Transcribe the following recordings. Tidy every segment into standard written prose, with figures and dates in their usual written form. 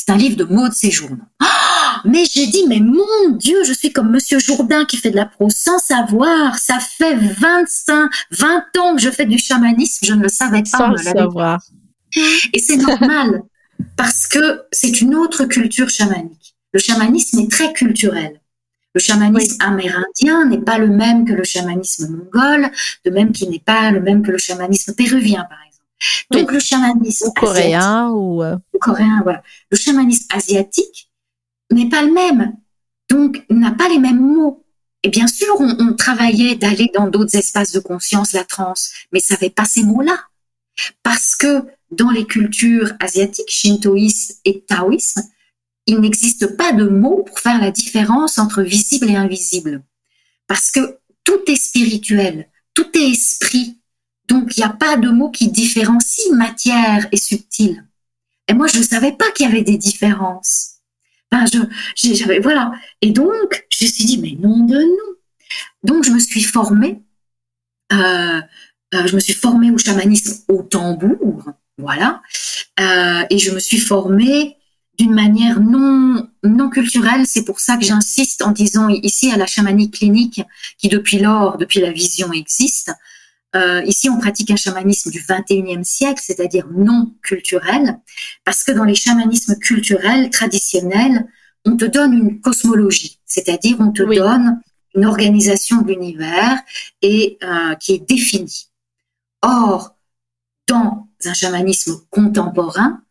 C'est un livre de Maud Séjourno. Mais j'ai dit, mais mon Dieu, je suis comme Monsieur Jourdain qui fait de la prose sans savoir. Ça fait 20 ans que je fais du chamanisme, je ne le savais pas, Sans le savoir. Et c'est normal, parce que c'est une autre culture chamanique. Le chamanisme est très culturel. Le chamanisme amérindien n'est pas le même que le chamanisme mongol, de même qu'il n'est pas le même que le chamanisme péruvien, par exemple. Donc le chamanisme coréen ou coréen, voilà. Le chamanisme asiatique n'est pas le même, donc n'a pas les mêmes mots. Et bien sûr, on travaillait d'aller dans d'autres espaces de conscience, la transe, mais ça n'avait pas ces mots-là, parce que dans les cultures asiatiques, shintoïsme et taoïsme, il n'existe pas de mots pour faire la différence entre visible et invisible. Parce que tout est spirituel, tout est esprit. Donc, il n'y a pas de mots qui différencient matière et subtil. Et moi, je ne savais pas qu'il y avait des différences. Enfin, voilà. Et donc, je me suis dit, mais nom de nom. Donc, je me suis formée au chamanisme au tambour, voilà. Et je me suis formée d'une manière non culturelle. C'est pour ça que j'insiste en disant ici à la chamanie clinique, qui depuis la vision existe, ici on pratique un chamanisme du 21e siècle, c'est-à-dire non culturel, parce que dans les chamanismes culturels traditionnels, on te donne une cosmologie, c'est-à-dire on te donne une organisation de l'univers et qui est définie. Or, dans un chamanisme contemporain,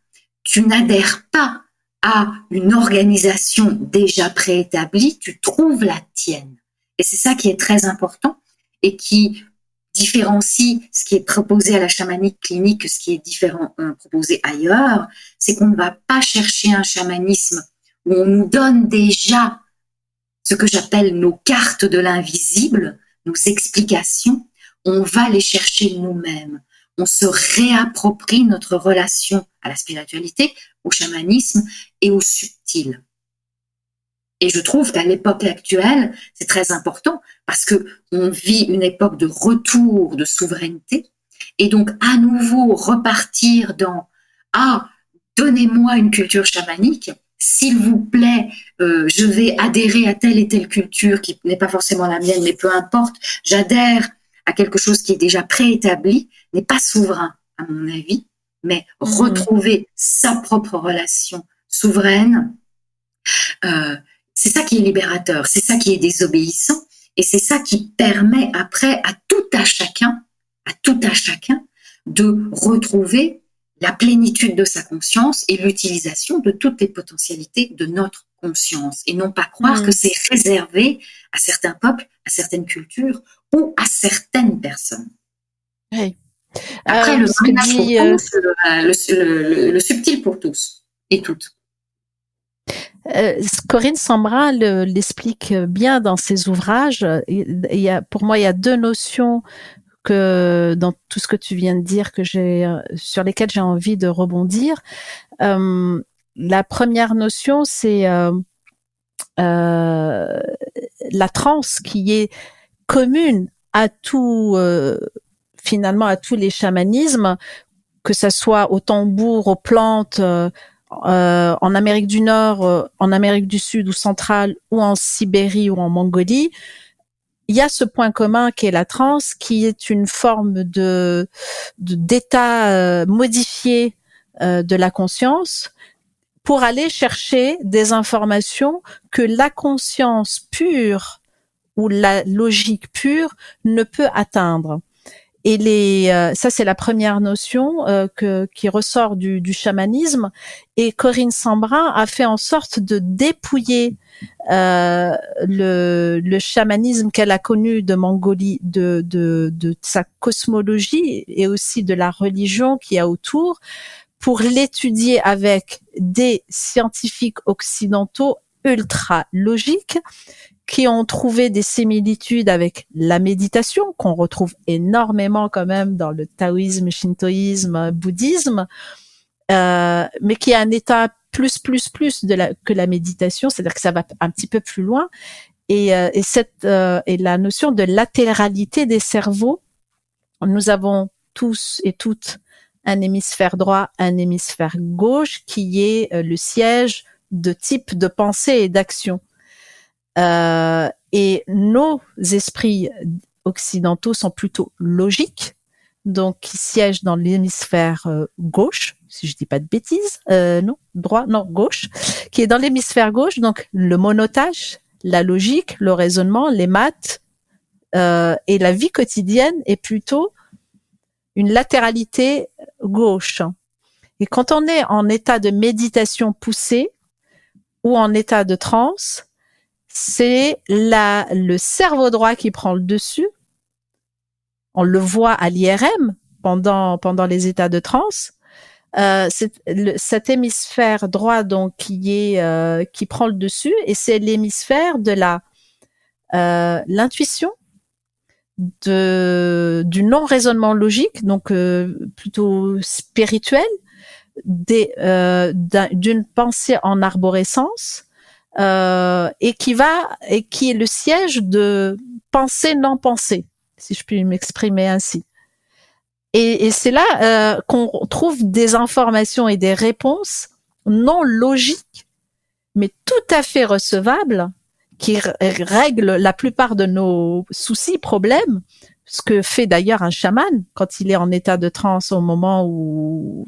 tu n'adhères pas à une organisation déjà préétablie, tu trouves la tienne. Et c'est ça qui est très important et qui différencie ce qui est proposé à la chamanique clinique, ce qui est différent proposé ailleurs, c'est qu'on ne va pas chercher un chamanisme où on nous donne déjà ce que j'appelle nos cartes de l'invisible, nos explications, on va les chercher nous-mêmes. On se réapproprie notre relation à la spiritualité, au chamanisme et au subtil. Et je trouve qu'à l'époque actuelle, c'est très important parce que on vit une époque de retour de souveraineté et donc à nouveau repartir dans donnez-moi une culture chamanique, s'il vous plaît, je vais adhérer à telle et telle culture qui n'est pas forcément la mienne, mais peu importe, j'adhère à quelque chose qui est déjà préétabli, n'est pas souverain à mon avis, mais retrouver sa propre relation souveraine, c'est ça qui est libérateur, c'est ça qui est désobéissant, et c'est ça qui permet après à tout à chacun de retrouver la plénitude de sa conscience et l'utilisation de toutes les potentialités de notre conscience, et non pas croire que c'est réservé à certains peuples, à certaines cultures ou à certaines personnes. Oui. Après, le mariage pour tous, le subtil pour tous et toutes. Corinne Sambrin l'explique bien dans ses ouvrages. Pour moi, il y a deux notions que dans tout ce que tu viens de dire sur lesquelles j'ai envie de rebondir. La première notion, c'est la transe qui est commune à finalement à tous les chamanismes, que ça soit au tambour, aux plantes, en Amérique du Nord, en Amérique du Sud ou centrale, ou en Sibérie ou en Mongolie. Il y a ce point commun qui est la transe, qui est une forme d'état modifié de la conscience pour aller chercher des informations que la conscience pure ou la logique pure ne peut atteindre. Et ça c'est la première notion qui ressort du chamanisme. Et Corinne Sambrin a fait en sorte de dépouiller le chamanisme qu'elle a connu de Mongolie, de sa cosmologie et aussi de la religion qu'il y a autour, pour l'étudier avec des scientifiques occidentaux ultra logiques qui ont trouvé des similitudes avec la méditation, qu'on retrouve énormément quand même dans le taoïsme, shintoïsme, bouddhisme, mais qui a un état plus que la méditation, c'est-à-dire que ça va un petit peu plus loin. Et la notion de latéralité des cerveaux, nous avons tous et toutes un hémisphère droit, un hémisphère gauche, qui est le siège de type de pensée et d'action. Et nos esprits occidentaux sont plutôt logiques, donc qui siègent dans l'hémisphère gauche, si je dis pas de bêtises, non, droit, non, gauche, qui est dans l'hémisphère gauche, donc le monotache, la logique, le raisonnement, les maths, et la vie quotidienne est plutôt une latéralité gauche. Et quand on est en état de méditation poussée ou en état de transe, c'est le cerveau droit qui prend le dessus. On le voit à l'IRM pendant les états de transe. Cet hémisphère droit donc qui prend le dessus, et c'est l'hémisphère de l'intuition, du non-raisonnement logique, donc plutôt spirituel, d'une pensée en arborescence, et qui est le siège de pensée non pensée, si je puis m'exprimer ainsi. Et c'est là qu'on trouve des informations et des réponses non logiques, mais tout à fait recevables, qui règlent la plupart de nos soucis, problèmes, ce que fait d'ailleurs un chaman quand il est en état de transe au moment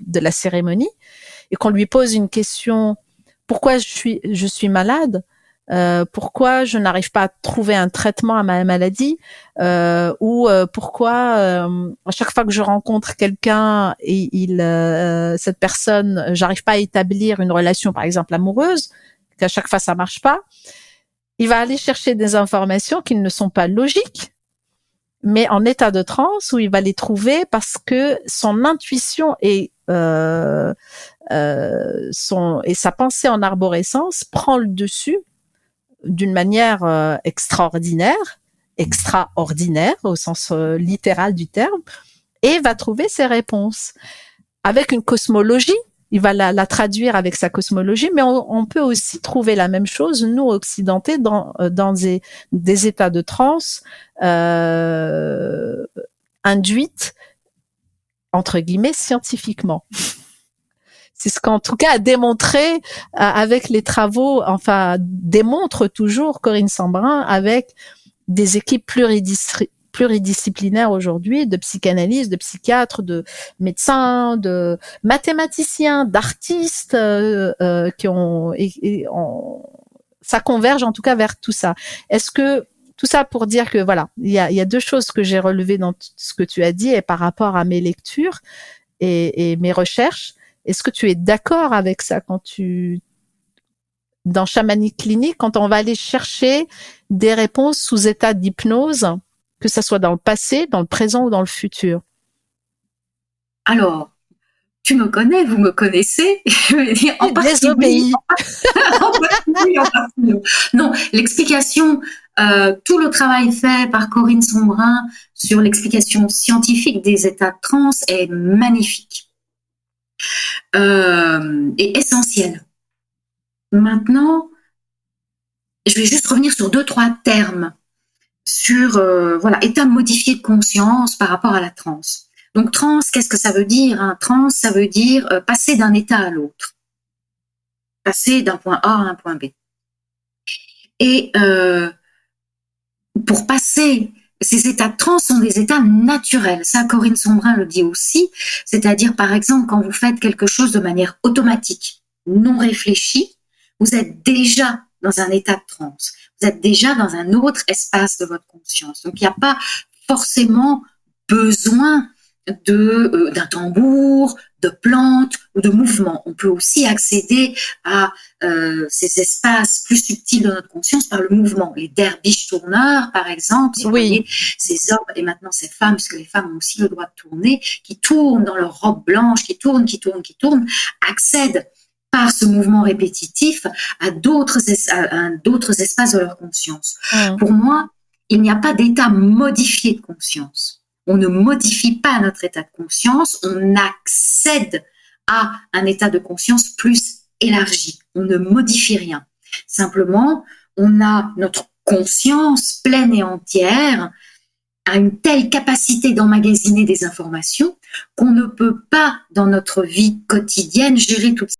de la cérémonie, et qu'on lui pose une question: pourquoi je suis malade, pourquoi je n'arrive pas à trouver un traitement à ma maladie, ou pourquoi à chaque fois que je rencontre quelqu'un et cette personne, j'arrive pas à établir une relation, par exemple amoureuse, qu'à chaque fois ça marche pas. Il va aller chercher des informations qui ne sont pas logiques, mais en état de transe, où il va les trouver parce que son intuition et sa pensée en arborescence prend le dessus d'une manière extraordinaire au sens littéral du terme, et va trouver ses réponses avec une cosmologie. Il va la traduire avec sa cosmologie, mais on peut aussi trouver la même chose, nous, occidentés, dans des états de transe induites, entre guillemets, scientifiquement. C'est ce qu'en tout cas a démontré avec les travaux, enfin, démontre toujours Corinne Sambrin avec des équipes pluridisciplinaires aujourd'hui, de psychanalystes, de psychiatres, de médecins, de mathématiciens, d'artistes ça converge en tout cas vers tout ça. Est-ce que tout ça pour dire que voilà, il y a deux choses que j'ai relevées dans ce que tu as dit, et par rapport à mes lectures et mes recherches. Est-ce que tu es d'accord avec ça dans Chamanique Clinique, quand on va aller chercher des réponses sous état d'hypnose, que ça soit dans le passé, dans le présent ou dans le futur? Alors, tu me connais, vous me connaissez. En partie oui. Non, l'explication, tout le travail fait par Corinne Sambrin sur l'explication scientifique des états de transe est magnifique et essentiel. Maintenant, je vais juste revenir sur 2-3 termes sur état modifié de conscience par rapport à la transe. Donc transe, qu'est-ce que ça veut dire? Transe, ça veut dire passer d'un état à l'autre, passer d'un point A à un point B. Et pour passer, ces états de transe sont des états naturels. Ça, Corinne Sambrin le dit aussi, c'est-à-dire par exemple quand vous faites quelque chose de manière automatique, non réfléchie, vous êtes déjà dans un état de transe. Vous êtes déjà dans un autre espace de votre conscience. Donc, il n'y a pas forcément besoin d'un tambour, de plantes ou de mouvements. On peut aussi accéder à ces espaces plus subtils de notre conscience par le mouvement. Les derviches tourneurs, par exemple, si vous voyez ces hommes et maintenant ces femmes, parce que les femmes ont aussi le droit de tourner, qui tournent dans leur robe blanche, qui tournent, accèdent par ce mouvement répétitif à d'autres espaces de leur conscience. Pour moi, il n'y a pas d'état modifié de conscience. On ne modifie pas notre état de conscience, on accède à un état de conscience plus élargi. On ne modifie rien. Simplement, on a notre conscience pleine et entière a une telle capacité d'emmagasiner des informations qu'on ne peut pas, dans notre vie quotidienne, gérer toutes